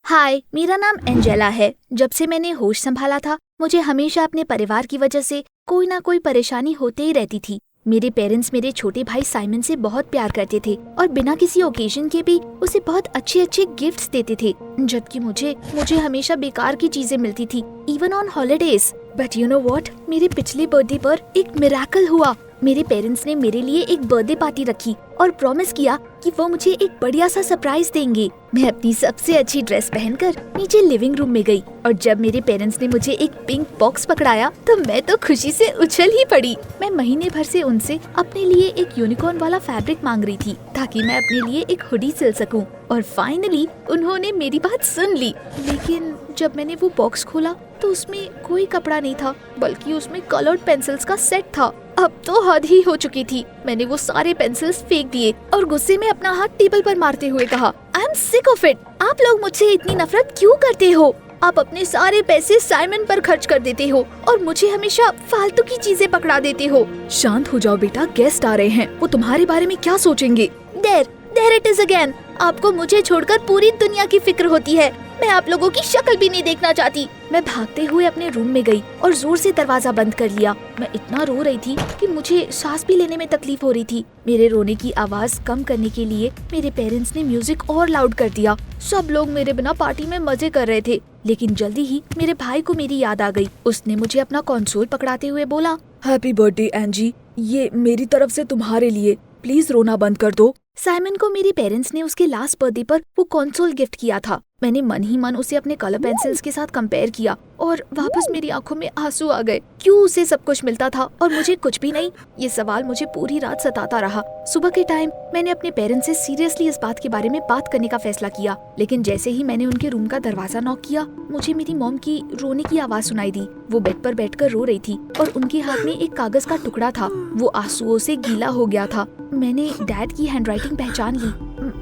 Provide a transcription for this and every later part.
हाय, मेरा नाम एंजेला है। जब से मैंने होश संभाला था, मुझे हमेशा अपने परिवार की वजह से कोई ना कोई परेशानी होते ही रहती थी। मेरे पेरेंट्स मेरे छोटे भाई साइमन से बहुत प्यार करते थे और बिना किसी ओकेजन के भी उसे बहुत अच्छे अच्छे गिफ्ट्स देते थे, जबकि मुझे हमेशा बेकार की चीजें मिलती थी, even on holidays. But you know what, मेरे पिछले बर्थडे पर एक मिरेकल हुआ। मेरे पेरेंट्स ने मेरे लिए एक बर्थडे पार्टी रखी और प्रॉमिस किया कि वो मुझे एक बढ़िया सा सरप्राइज देंगे। मैं अपनी सबसे अच्छी ड्रेस पहनकर नीचे लिविंग रूम में गई और जब मेरे पेरेंट्स ने मुझे एक पिंक बॉक्स पकड़ाया तो मैं तो खुशी से उछल ही पड़ी। मैं महीने भर से उनसे अपने लिए एक यूनिकॉर्न वाला फैब्रिक मांग रही थी ताकि मैं अपने लिए एक हुडी सिल सकूं और फाइनली उन्होंने मेरी बात सुन ली। लेकिन जब मैंने वो बॉक्स खोला तो उसमें कोई कपड़ा नहीं था, बल्कि उसमें कलर्ड पेंसिल्स का सेट था। अब तो हद ही हो चुकी थी। मैंने वो सारे पेंसिल्स फेंक दिए और गुस्से में अपना हाथ टेबल पर मारते हुए कहा, I am sick of it. आप लोग मुझसे इतनी नफरत क्यों करते हो? आप अपने सारे पैसे साइमन पर खर्च कर देते हो और मुझे हमेशा फालतू की चीजें पकड़ा देते हो। शांत हो जाओ बेटा, गेस्ट आ रहे हैं, वो तुम्हारे बारे में क्या सोचेंगे? There it is again. आपको मुझे छोड़कर पूरी दुनिया की फिक्र होती है। मैं आप लोगों की शक्ल भी नहीं देखना चाहती। मैं भागते हुए अपने रूम में गई और जोर से दरवाजा बंद कर लिया। मैं इतना रो रही थी कि मुझे सांस भी लेने में तकलीफ हो रही थी। मेरे रोने की आवाज कम करने के लिए मेरे पेरेंट्स ने म्यूजिक और लाउड कर दिया। सब लोग मेरे बिना पार्टी में मजे कर रहे थे। लेकिन जल्दी ही मेरे भाई को मेरी याद आ गई। उसने मुझे अपना कंसोल पकड़ाते हुए बोला, हैप्पी बर्थडे एंजी, ये मेरी तरफ से तुम्हारे लिए, प्लीज रोना बंद कर दो। साइमन को मेरे पेरेंट्स ने उसके लास्ट बर्थडे पर वो कंसोल गिफ्ट किया था। मैंने मन ही मन उसे अपने कलर पेंसिल्स के साथ कंपेयर किया और वापस मेरी आंखों में आंसू आ गए। क्यों उसे सब कुछ मिलता था और मुझे कुछ भी नहीं? ये सवाल मुझे पूरी रात सताता रहा। सुबह के टाइम मैंने अपने पेरेंट्स से सीरियसली इस बात के बारे में बात करने का फैसला किया, लेकिन जैसे ही मैंने उनके रूम का दरवाजा नॉक किया, मुझे मेरी मॉम की रोने की आवाज सुनाई दी। वो बेड पर बैठकर रो रही थी और उनके हाथ में एक कागज का टुकड़ा था। वो आंसुओं से गीला हो गया था। मैंने डैड की हैंडराइटिंग पहचान ली।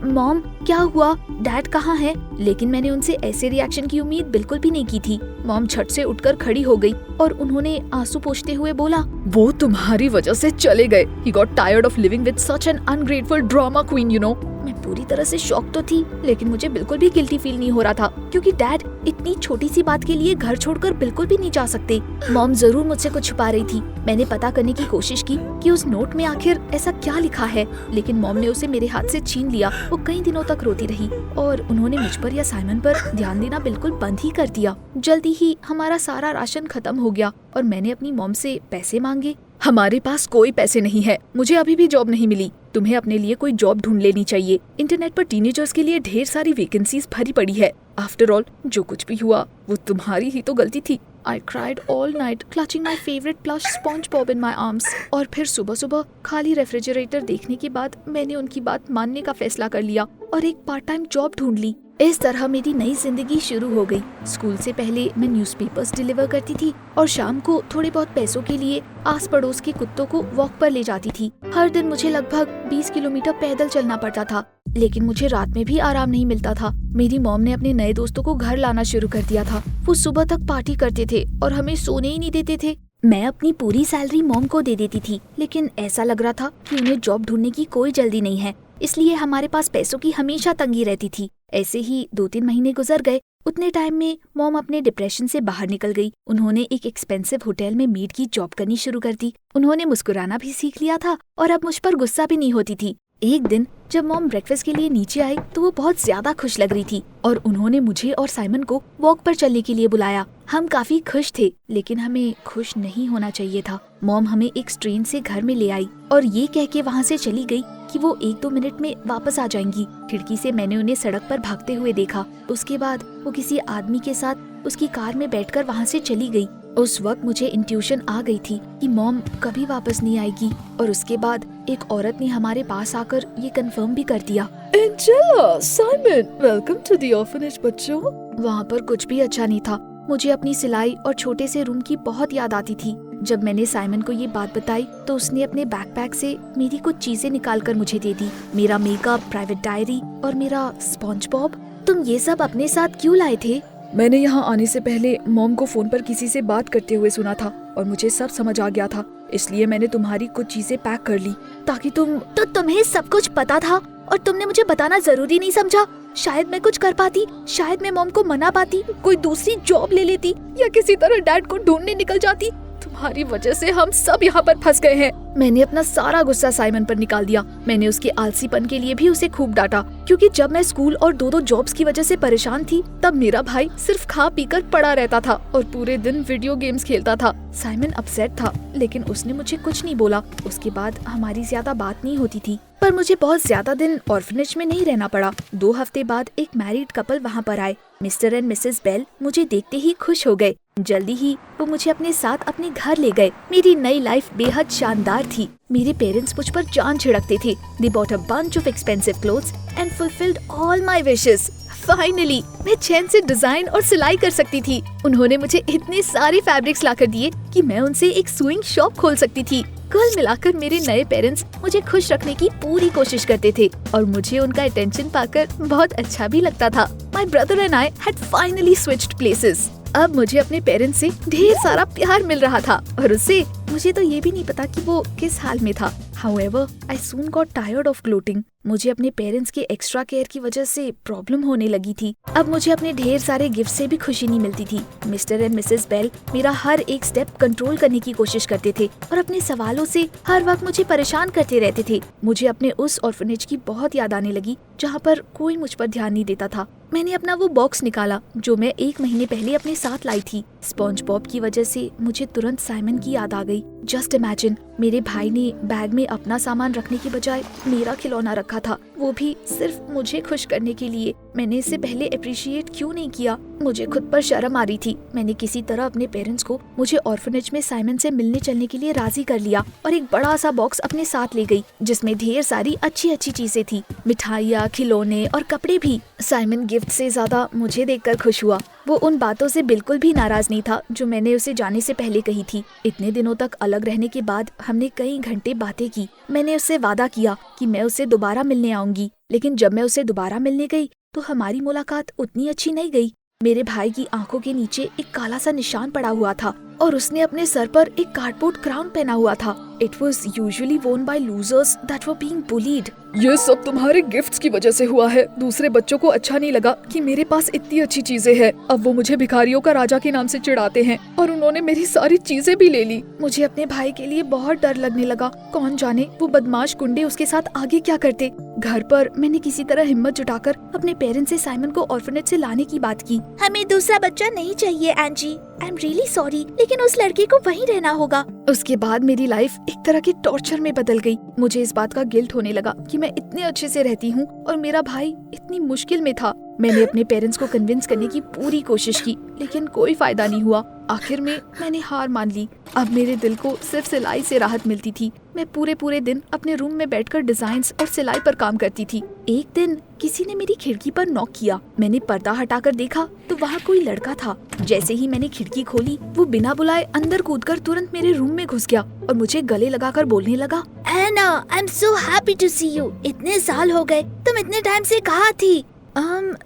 मॉम, क्या हुआ? डैड कहाँ है? लेकिन मैंने उनसे ऐसे रिएक्शन की उम्मीद बिल्कुल भी नहीं की थी। मॉम झट से उठकर खड़ी हो गई और उन्होंने आंसू पोंछते हुए बोला, वो तुम्हारी वजह से चले गए। He got tired of living with such an ungrateful drama queen, you know. मैं पूरी तरह से शॉक तो थी, लेकिन मुझे बिल्कुल भी गिल्टी फील नहीं हो रहा था क्योंकि डैड इतनी छोटी सी बात के लिए घर छोड़कर बिल्कुल भी नहीं जा सकते। मॉम जरूर मुझसे कुछ छुपा रही थी। मैंने पता करने की कोशिश की कि उस नोट में आखिर ऐसा क्या लिखा है, लेकिन मॉम ने उसे मेरे हाथ से छीन लिया। वो कई दिनों तक रोती रही और उन्होंने मुझ पर या साइमन पर ध्यान देना बिल्कुल बंद ही कर दिया। जल्दी ही हमारा सारा राशन खत्म हो गया और मैंने अपनी मॉम से पैसे मांगे। हमारे पास कोई पैसे नहीं है, मुझे अभी भी जॉब नहीं मिली। तुम्हें अपने लिए कोई जॉब ढूंढ लेनी चाहिए। इंटरनेट पर टीनेजर्स के लिए ढेर सारी वैकेंसीज भरी पड़ी है। आफ्टर ऑल, जो कुछ भी हुआ वो तुम्हारी ही तो गलती थी। I cried all night, clutching my favorite plush SpongeBob in my arms. और फिर सुबह सुबह खाली रेफ्रिजरेटर देखने के बाद मैंने उनकी बात मानने का फैसला कर लिया और एक पार्ट टाइम जॉब ढूंढ ली। इस तरह मेरी नई जिंदगी शुरू हो गई। स्कूल से पहले मैं न्यूज़पेपर्स डिलीवर करती थी और शाम को थोड़े बहुत पैसों के लिए आस पड़ोस के कुत्तों को वॉक पर ले जाती थी। हर दिन मुझे लगभग 20 किलोमीटर पैदल चलना पड़ता था, लेकिन मुझे रात में भी आराम नहीं मिलता था। मेरी मॉम ने अपने नए दोस्तों को घर लाना शुरू कर दिया था। वो सुबह तक पार्टी करते थे और हमें सोने ही नहीं देते थे। मैं अपनी पूरी सैलरी मॉम को दे देती थी, लेकिन ऐसा लग रहा था कि उन्हें जॉब ढूंढने की कोई जल्दी नहीं है, इसलिए हमारे पास पैसों की हमेशा तंगी रहती थी। ऐसे ही 2-3 महीने गुजर गए। उतने टाइम में मॉम अपने डिप्रेशन से बाहर निकल गई। उन्होंने एक एक्सपेंसिव होटल में मेड की जॉब करनी शुरू कर दी। उन्होंने मुस्कुराना भी सीख लिया था और अब मुझ पर गुस्सा भी नहीं होती थी। एक दिन जब मॉम ब्रेकफास्ट के लिए नीचे आई तो वो बहुत ज्यादा खुश लग रही थी और उन्होंने मुझे और साइमन को वॉक पर चलने के लिए बुलाया। हम काफी खुश थे, लेकिन हमें खुश नहीं होना चाहिए था। मॉम हमें एक ट्रेन से घर में ले आई और ये कह के वहाँ से चली गई कि वो 1-2 मिनट में वापस आ जाएंगी। खिड़की से मैंने उन्हें सड़क पर भागते हुए देखा। उसके बाद वो किसी आदमी के साथ उसकी कार में बैठकर वहाँ से चली गई। उस वक्त मुझे इंट्यूशन आ गई थी कि मॉम कभी वापस नहीं आएगी और उसके बाद एक औरत ने हमारे पास आकर ये कंफर्म भी कर दिया, Angela, Simon, welcome to the orphanage बच्चों। वहाँ पर कुछ भी अच्छा नहीं था। मुझे अपनी सिलाई और छोटे से रूम की बहुत याद आती थी। जब मैंने साइमन को ये बात बताई तो उसने अपने बैकपैक से मेरी कुछ चीजें निकालकर मुझे दे दी। मेरा मेकअप, प्राइवेट डायरी और मेरा स्पॉन्ज-बॉब। तुम ये सब अपने साथ क्यों लाए थे? मैंने यहाँ आने से पहले मॉम को फोन पर किसी से बात करते हुए सुना था और मुझे सब समझ आ गया था, इसलिए मैंने तुम्हारी कुछ चीजें पैक कर ली ताकि तुम। तो तुम्हें सब कुछ पता था? और तुमने मुझे बताना जरूरी नहीं समझा। शायद मैं कुछ कर पाती, शायद मैं मॉम को मना पाती, कोई दूसरी जॉब ले लेती या किसी तरह डैड को ढूंढने निकल जाती। तुम्हारी वजह से हम सब यहाँ पर फंस गए हैं। मैंने अपना सारा गुस्सा साइमन पर निकाल दिया। मैंने उसके आलसीपन के लिए भी उसे खूब डांटा, क्योंकि जब मैं स्कूल और दो जॉब्स की वजह से परेशान थी, तब मेरा भाई सिर्फ खा पीकर पड़ा रहता था और पूरे दिन वीडियो गेम्स खेलता था। साइमन अपसेट था, लेकिन उसने मुझे कुछ नहीं बोला। उसके बाद हमारी ज्यादा बात नहीं होती थी, पर मुझे बहुत ज्यादा दिन ऑर्फनेज में नहीं रहना पड़ा। 2 हफ्ते बाद एक मैरिड कपल वहाँ पर आए। मिस्टर एंड मिसेस बेल मुझे देखते ही खुश हो गए। जल्दी ही वो मुझे अपने साथ अपने घर ले गए। मेरी नई लाइफ बेहद शानदार थी। मेरे पेरेंट्स मुझ पर जान छिड़कते थे। They bought a bunch of expensive clothes and fulfilled all my wishes. Finally मैं चैन से डिजाइन और सिलाई कर सकती थी। उन्होंने मुझे इतने सारे फैब्रिक्स लाकर दिए कि मैं उनसे एक सुइंग शॉप खोल सकती थी। कुल मिलाकर मेरे नए पेरेंट्स मुझे खुश रखने की पूरी कोशिश करते थे और मुझे उनका अटेंशन पाकर बहुत अच्छा भी लगता था। My brother and I had finally switched places. अब मुझे अपने पेरेंट्स से ढेर सारा प्यार मिल रहा था और उससे मुझे तो ये भी नहीं पता कि वो किस हाल में था। However, I soon got tired of gloating. मुझे अपने पेरेंट्स के एक्स्ट्रा केयर की वजह से प्रॉब्लम होने लगी थी। अब मुझे अपने ढेर सारे गिफ्ट से भी खुशी नहीं मिलती थी। मिस्टर एंड मिसेस बेल मेरा हर एक स्टेप कंट्रोल करने की कोशिश करते थे और अपने सवालों से हर वक्त मुझे परेशान करते रहते थे। मुझे अपने उस ऑर्फनेज की बहुत याद आने लगी जहाँ पर कोई मुझ पर ध्यान नहीं देता था। मैंने अपना वो बॉक्स निकाला जो मैं 1 महीने पहले अपने साथ लाई थी। स्पॉन्ज बॉब की वजह से मुझे तुरंत साइमन की याद आ गई। जस्ट इमेजिन, मेरे भाई ने बैग में अपना सामान रखने की बजाय मेरा खिलौना रखा था, वो भी सिर्फ मुझे खुश करने के लिए। मैंने इससे पहले अप्रिशिएट क्यों नहीं किया? मुझे खुद पर शर्म आ रही थी। मैंने किसी तरह अपने पेरेंट्स को मुझे ऑर्फनेज में साइमन से मिलने चलने के लिए राजी कर लिया और एक बड़ा सा बॉक्स अपने साथ ले गई जिसमें ढेर सारी अच्छी अच्छी चीजें थी, मिठाइयाँ, खिलौने और कपड़े भी। साइमन गिफ्ट से ज्यादा मुझे देखकर खुश हुआ। वो उन बातों से बिल्कुल भी नाराज नहीं था जो मैंने उसे जाने से पहले कही थी। इतने दिनों तक अलग रहने के बाद हमने कई घंटे बातें की। मैंने उससे वादा किया कि मैं उससे दोबारा मिलने आऊंगी, लेकिन जब मैं उसे दोबारा मिलने गई तो हमारी मुलाकात उतनी अच्छी नहीं गई। मेरे भाई की आंखों के नीचे एक काला सा निशान पड़ा हुआ था और उसने अपने सर पर एक कार्डबोर्ड क्राउन पहना हुआ था। It was usually worn by losers that were being bullied. ये सब तुम्हारे गिफ्ट्स की वजह से हुआ है। दूसरे बच्चों को अच्छा नहीं लगा कि मेरे पास इतनी अच्छी चीजें हैं। अब वो मुझे भिखारियों का राजा के नाम से चिढ़ाते हैं और उन्होंने मेरी सारी चीजें भी ले ली। मुझे अपने भाई के लिए बहुत डर लगने लगा। कौन जाने वो बदमाश गुंडे उसके साथ आगे क्या करते। घर पर मैंने किसी तरह हिम्मत जुटाकर अपने पेरेंट्स से साइमन को ऑर्फनेज से लाने की बात की। हमें दूसरा बच्चा नहीं चाहिए एंजी। आई एम रियली सॉरी, लेकिन उस लड़के को वहीं रहना होगा। उसके बाद मेरी लाइफ एक तरह के टॉर्चर में बदल गई। मुझे इस बात का गिल्ट होने लगा कि मैं इतने अच्छे से रहती हूँ और मेरा भाई इतनी मुश्किल में था। मैंने अपने पेरेंट्स को कन्विंस करने की पूरी कोशिश की, लेकिन कोई फायदा नहीं हुआ। आखिर में मैंने हार मान ली। अब मेरे दिल को सिर्फ सिलाई से राहत मिलती थी। मैं पूरे दिन अपने रूम में बैठकर डिजाइन्स और सिलाई पर काम करती थी। एक दिन किसी ने मेरी खिड़की पर नॉक किया। मैंने पर्दा हटाकर देखा तो वहाँ कोई लड़का था। जैसे ही मैंने खिड़की खोली, वो बिना बुलाए अंदर कूदकर तुरंत मेरे रूम में घुस गया और मुझे गले लगाकर बोलने लगा, Anna, I am so happy to see you. इतने साल हो गए, तुम इतने टाइम से कहाँ थी?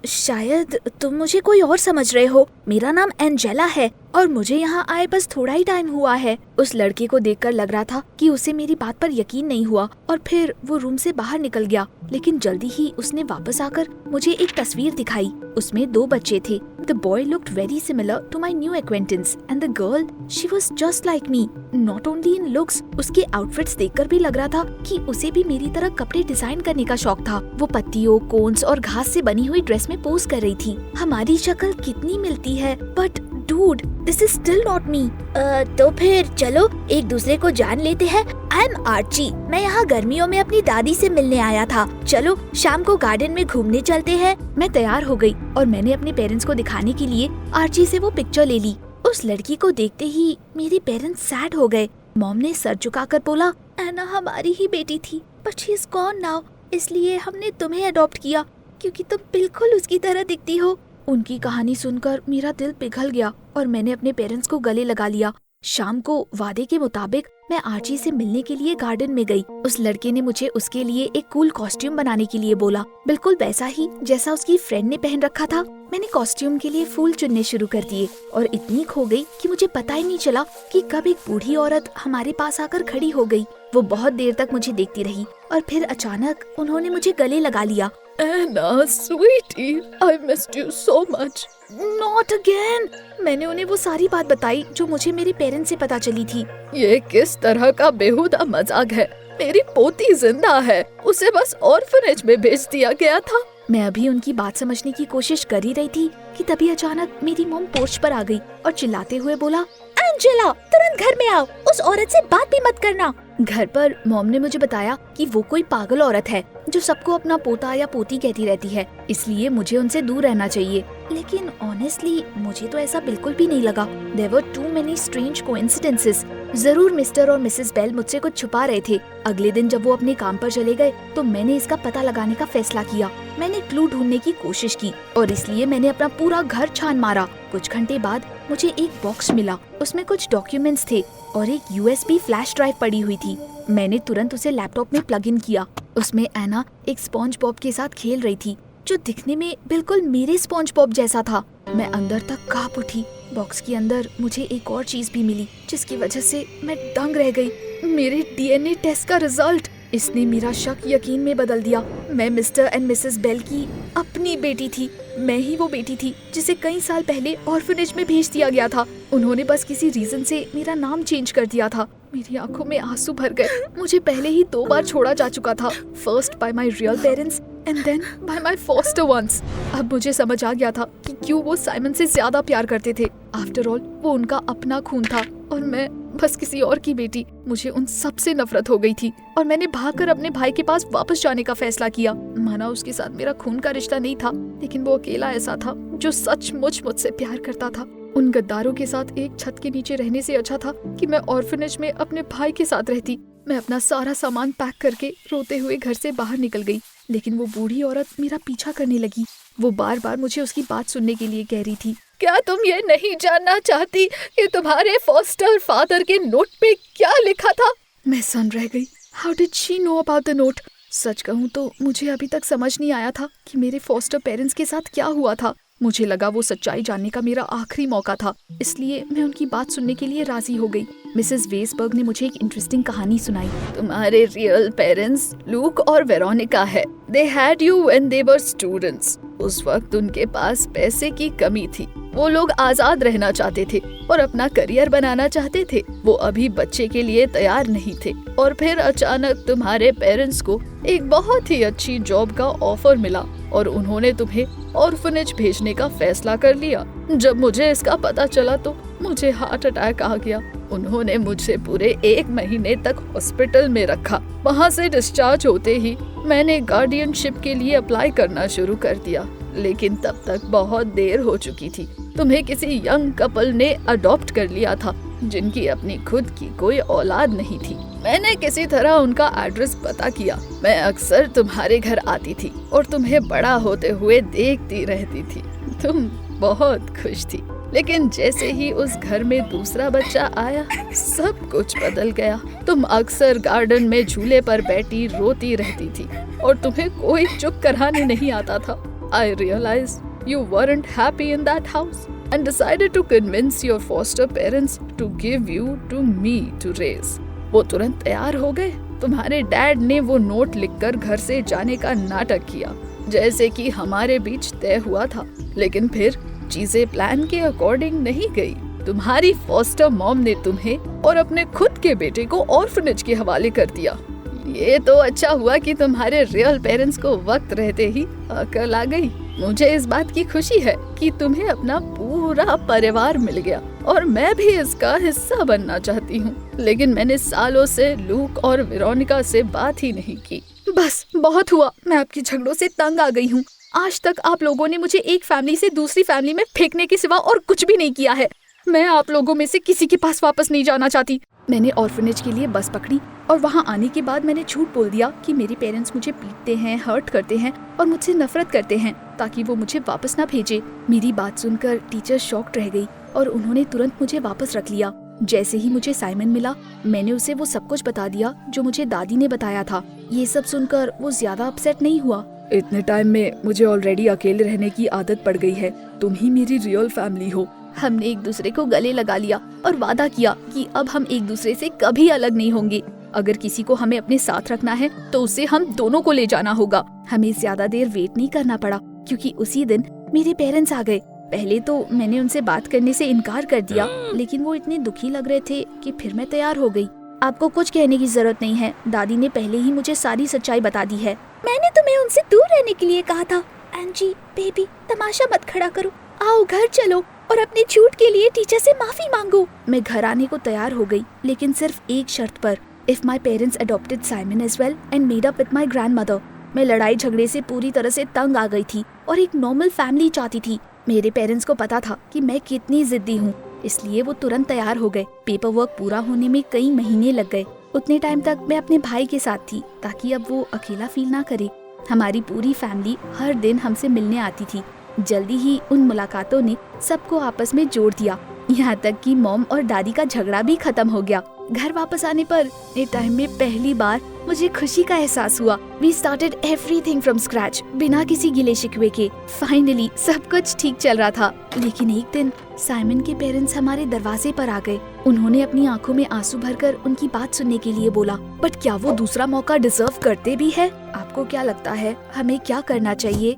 शायद तुम मुझे कोई और समझ रहे हो। मेरा नाम एंजेला है और मुझे यहाँ आए बस थोड़ा ही टाइम हुआ है। उस लड़के को देखकर लग रहा था कि उसे मेरी बात पर यकीन नहीं हुआ और फिर वो रूम से बाहर निकल गया। लेकिन जल्दी ही उसने वापस आकर मुझे एक तस्वीर दिखाई। उसमें 2 बच्चे थे। The boy looked very similar to my new acquaintance and the girl, she was just like me. Not only in looks, उसके आउटफिट्स देखकर भी लग रहा था कि उसे भी मेरी तरह कपड़े डिजाइन करने का शौक था। वो पत्तियों, कोन्स और घास से बनी हुई ड्रेस में पोज कर रही थी। हमारी शक्ल कितनी मिलती है, but dude, this is still not me. तो फिर चलो एक दूसरे को जान लेते हैं। I am Archie. मैं यहाँ गर्मियों में अपनी दादी से मिलने आया था। चलो शाम को गार्डन में घूमने चलते हैं। मैं तैयार हो गई और मैंने अपने पेरेंट्स को दिखाने के लिए आर्ची से वो पिक्चर ले ली। उस लड़की को देखते ही मेरे पेरेंट्स सैड हो गए। मॉम ने सर झुकाकर बोला, एना हमारी ही बेटी थी, but she is gone now, इसलिए हमने तुम्हें अडॉप्ट किया क्योंकि तुम बिल्कुल उसकी तरह दिखती हो। उनकी कहानी सुनकर मेरा दिल पिघल गया और मैंने अपने पेरेंट्स को गले लगा लिया। शाम को वादे के मुताबिक मैं आर्ची से मिलने के लिए गार्डन में गई। उस लड़के ने मुझे उसके लिए एक कूल कॉस्ट्यूम बनाने के लिए बोला, बिल्कुल वैसा ही जैसा उसकी फ्रेंड ने पहन रखा था। मैंने कॉस्ट्यूम के लिए फूल चुनने शुरू कर दिए और इतनी खो गई कि मुझे पता ही नहीं चला कि कब एक बूढ़ी औरत हमारे पास आकर खड़ी हो गई। वो बहुत देर तक मुझे देखती रही और फिर अचानक उन्होंने मुझे गले लगा लिया। Anna sweetie, I missed you so much. Not again. मैंने उन्हें वो सारी बात बताई जो मुझे मेरे पेरेंट्स से पता चली थी। ये किस तरह का बेहुदा मजाक है? मेरी पोती जिंदा है, उसे बस ऑर्फनेज में भेज दिया गया था। मैं अभी उनकी बात समझने की कोशिश कर ही रही थी कि तभी अचानक मेरी मॉम पोर्च पर आ गई और चिल्लाते हुए बोला, एंजेला, तुरंत घर में आओ, उस औरत से बात भी मत करना। घर पर मॉम ने मुझे बताया कि वो कोई पागल औरत है जो सबको अपना पोता या पोती कहती रहती है, इसलिए मुझे उनसे दूर रहना चाहिए। लेकिन ऑनेस्टली मुझे तो ऐसा बिल्कुल भी नहीं लगा। There were too many strange coincidences। जरूर मिस्टर और मिसेस बेल मुझसे कुछ छुपा रहे थे। अगले दिन जब वो अपने काम पर चले गए तो मैंने इसका पता लगाने का फैसला किया। मैंने क्लू ढूंढने की कोशिश की और इसलिए मैंने अपना पूरा घर छान मारा। कुछ घंटे बाद मुझे एक बॉक्स मिला, उसमें कुछ डॉक्यूमेंट्स थे और एक USB फ्लैश ड्राइव पड़ी हुई थी। मैंने तुरंत उसे लैपटॉप में प्लग इन किया। उसमें एना एक स्पॉन्ज बॉब के साथ खेल रही थी जो दिखने में बिल्कुल मेरे स्पॉन्ज बॉब जैसा था। मैं अंदर तक कांप उठी। बॉक्स के अंदर मुझे एक और चीज भी मिली जिसकी वजह से मैं दंग रह गई। मेरे DNA टेस्ट का रिजल्ट। इसने मेरा शक यकीन में बदल दिया। मैं मिस्टर एंड मिसेस बेल की अपनी बेटी थी। मैं ही वो बेटी थी जिसे कई साल पहले ऑर्फनेज में भेज दिया गया था। उन्होंने बस किसी रीजन से मेरा नाम चेंज कर दिया था। मेरी आंखों में आंसू भर गए। मुझे पहले ही 2 बार छोड़ा जा चुका था, first by my real parents and then by my foster ones. अब मुझे समझ आ गया था कि क्यों वो साइमन से ज्यादा प्यार करते थे। आफ्टर ऑल वो उनका अपना खून था और मैं बस किसी और की बेटी। मुझे उन सब से नफरत हो गई थी और मैंने भागकर अपने भाई के पास वापस जाने का फैसला किया। माना उसके साथ मेरा खून का रिश्ता नहीं था, लेकिन वो अकेला ऐसा था जो सचमुच मुझसे प्यार करता था। उन गद्दारों के साथ एक छत के नीचे रहने से अच्छा था कि मैं ऑर्फनेज में अपने भाई के साथ रहती। मैं अपना सारा सामान पैक करके रोते हुए घर से बाहर निकल गई, लेकिन वो बूढ़ी औरत मेरा पीछा करने लगी। वो बार बार मुझे उसकी बात सुनने के लिए कह रही थी। क्या तुम ये नहीं जानना चाहती कि तुम्हारे फॉस्टर फादर के नोट पे क्या लिखा था? मैं सन रह गई। How did she know about the note? सच कहूँ तो मुझे अभी तक समझ नहीं आया था कि मेरे फॉस्टर पेरेंट्स के साथ क्या हुआ था। मुझे लगा वो सच्चाई जानने का मेरा आखिरी मौका था, इसलिए मैं उनकी बात सुनने के लिए राजी हो गई। मिसेस वेसबर्ग ने मुझे एक इंटरेस्टिंग कहानी सुनाई। तुम्हारे रियल पेरेंट्स लूक और वेरोनिका है। They had you when they were students। उस वक्त उनके पास पैसे की कमी थी। वो लोग आजाद रहना चाहते थे और अपना करियर बनाना चाहते थे। वो अभी बच्चे के लिए तैयार नहीं थे और फिर अचानक तुम्हारे पेरेंट्स को एक बहुत ही अच्छी जॉब का ऑफर मिला और उन्होंने तुम्हें ऑर्फनेज भेजने का फैसला कर लिया। जब मुझे इसका पता चला तो मुझे हार्ट अटैक आ गया। उन्होंने मुझे पूरे 1 महीने तक हॉस्पिटल में रखा। वहाँ से डिस्चार्ज होते ही मैंने गार्डियनशिप के लिए अप्लाई करना शुरू कर दिया, लेकिन तब तक बहुत देर हो चुकी थी। तुम्हें किसी यंग कपल ने अडॉप्ट कर लिया था जिनकी अपनी खुद की कोई औलाद नहीं थी। मैंने किसी तरह उनका एड्रेस पता किया। मैं अक्सर तुम्हारे घर आती थी और तुम्हें बड़ा होते हुए देखती रहती थी। तुम बहुत खुश थी, लेकिन जैसे ही उस घर में दूसरा बच्चा आया सब कुछ बदल गया। तुम अक्सर गार्डन में झूले पर बैठी रोती रहती थी और तुम्हें कोई चुप कराने नहीं आता था। I realized you weren't happy in that house and decided to convince your foster parents to give you to me to raise। वो तुरंत तैयार हो गए। तुम्हारे डैड ने वो नोट लिखकर घर से जाने का नाटक किया जैसे कि हमारे बीच तय हुआ था, लेकिन फिर चीजें प्लान के अकॉर्डिंग नहीं गई। तुम्हारी फॉस्टर मॉम ने तुम्हें और अपने खुद के बेटे को ऑर्फनेज के हवाले कर दिया। ये तो अच्छा हुआ कि तुम्हारे रियल पेरेंट्स को वक्त रहते ही अकल आ गई। मुझे इस बात की खुशी है कि तुम्हें अपना पूरा परिवार मिल गया और मैं भी इसका हिस्सा बनना चाहती हूँ, लेकिन मैंने सालों से लूक और वेरोनिका से बात ही नहीं की। बस बहुत हुआ। मैं आपके झगड़ों से तंग आ गई हूँ। आज तक आप लोगों ने मुझे एक फैमिली से दूसरी फैमिली में फेंकने के सिवा और कुछ भी नहीं किया है। मैं आप लोगों में से किसी के पास वापस नहीं जाना चाहती। मैंने ऑर्फनेज के लिए बस पकड़ी और वहाँ आने के बाद मैंने झूठ बोल दिया कि मेरे पेरेंट्स मुझे पीटते हैं, हर्ट करते हैं और मुझसे नफरत करते हैं ताकि वो मुझे वापस ना भेजे। मेरी बात सुनकर टीचर शॉक्ड रह गई और उन्होंने तुरंत मुझे वापस रख लिया। जैसे ही मुझे साइमन मिला मैंने उसे वो सब कुछ बता दिया जो मुझे दादी ने बताया था। ये सब सुनकर वो ज्यादा अपसेट नहीं हुआ। इतने टाइम में मुझे ऑलरेडी अकेले रहने की आदत पड़ गई है। तुम ही मेरी रियल फैमिली हो। हमने एक दूसरे को गले लगा लिया और वादा किया कि अब हम एक दूसरे से कभी अलग नहीं होंगे। अगर किसी को हमें अपने साथ रखना है तो उसे हम दोनों को ले जाना होगा। हमें ज्यादा देर वेट नहीं करना पड़ा क्योंकि उसी दिन मेरे पेरेंट्स आ गए। पहले तो मैंने उनसे बात करने से इनकार कर दिया, लेकिन वो इतने दुखी लग रहे थे कि फिर मैं तैयार हो गई। आपको कुछ कहने की जरूरत नहीं है, दादी ने पहले ही मुझे सारी सच्चाई बता दी है। मैंने तुम्हें उनसे दूर रहने के लिए कहा था। एंजी बेबी, तमाशा मत खड़ा करो, आओ घर चलो और अपने झूठ के लिए टीचर से माफी मांगो। मैं घर आने को तैयार हो गई, लेकिन सिर्फ एक शर्त पर, if my parents adopted Simon as well and made up with my grandmother. मैं लड़ाई झगड़े से पूरी तरह से तंग आ गई थी और एक नॉर्मल फैमिली चाहती थी। मेरे पेरेंट्स को पता था कि मैं कितनी जिद्दी हूँ, इसलिए वो तुरंत तैयार हो गए। पेपर वर्क पूरा होने में कई महीने लग गए। उतने टाइम तक मैं अपने भाई के साथ थी ताकि अब वो अकेला फील ना करे। हमारी पूरी फैमिली हर दिन हमसे मिलने आती थी। जल्दी ही उन मुलाकातों ने सबको आपस में जोड़ दिया, यहाँ तक कि मॉम और दादी का झगड़ा भी खत्म हो गया। घर वापस आने पर इस टाइम में पहली बार मुझे खुशी का एहसास हुआ। We started everything from scratch, बिना किसी गिले शिकवे के। फाइनली सब कुछ ठीक चल रहा था, लेकिन एक दिन साइमन के पेरेंट्स हमारे दरवाजे पर आ गए। उन्होंने अपनी आंखों में आंसू भरकर उनकी बात सुनने के लिए बोला, बट क्या वो दूसरा मौका डिजर्व करते भी है? आपको क्या लगता है हमें क्या करना चाहिए?